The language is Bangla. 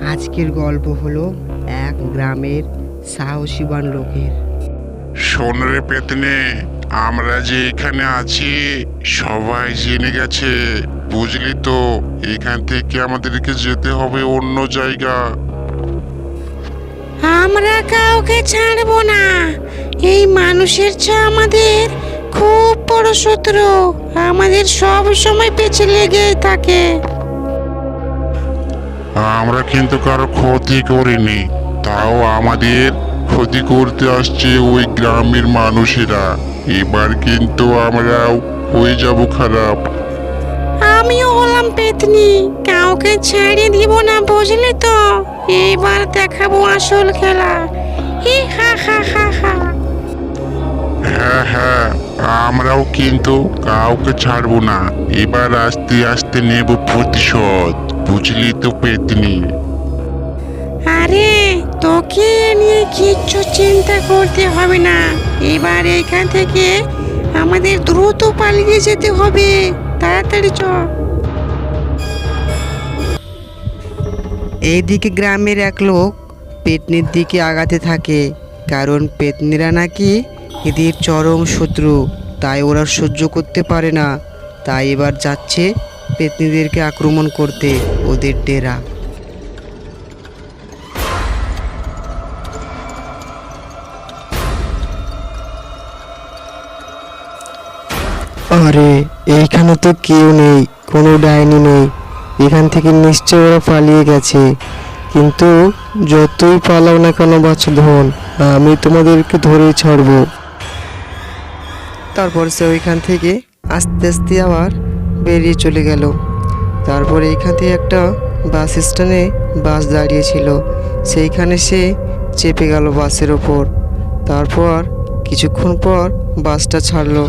আজকের গল্প হলো এক গ্রামের সাহসীবান লোকের। শোন রে পেতনি, আমরা যে এখানে আছি সবাই জেনে গেছে, বুঝলি তো? এখান থেকে আমাদেরকে যেতে হবে অন্য জায়গা। আমরা কাউকে ছাড়বো না। এই মানুষের চেয়ে আমাদের খুব বড় শত্রু, আমাদের সব সময় পেছে লেগেই থাকে। আমরা কিন্তু কারো ক্ষতি করিনি, তাও আমাদের ক্ষতি করতে আসছে ওই গ্রামের মানুষেরা। এবার কিন্তু আমরাও হয়ে যাব খারাপ। আমিও হলাম পেতনি, কাউকে ছেড়ে দিব না, বুঝলি তো? এবার দেখাবো আসল খেলা। হি হা হা হা হা। হ্যাঁ হ্যাঁ, আমরাও কিন্তু কাউকে ছাড়বো না। এবার আস্তে আস্তে নেব প্রতিশোধ, বুঝলি তো পেতনি? আরে তোকে এ নিয়ে কিচ্ছু চিন্তা করতে হবে না। এবার এখান থেকে আমাদের দ্রুত পালিয়ে যেতে হবে, তাড়াতাড়ি চ। এইদিকে গ্রামের এক লোক পেতনির দিকে আগাতে থাকে, কারণ পেতনিরা নাকি এদের চরম শত্রু, তাই ওরা সহ্য করতে পারে না। তাই এবার যাচ্ছে পেতনিদেরকে আক্রমণ করতে ওদের ডেরা। আরে এইখানে তো কেউ নেই, কোনো ডাইনি নেই। এখান থেকে নিশ্চয় ওরা পালিয়ে গেছে। কিন্তু যতই পালাও না কেন বাছধন, আমি তোমাদেরকে ধরেই ছাড়বো। তারপর সে ওইখান থেকে আস্তে আস্তে আবার বেরিয়ে চলে গেল। তারপর এইখান থেকে একটা বাস স্ট্যান্ডে বাস দাঁড়িয়েছিল, সেইখানে সে চেপে গেল বাসের ওপর। তারপর কিছুক্ষণ পর বাসটা ছাড়লো।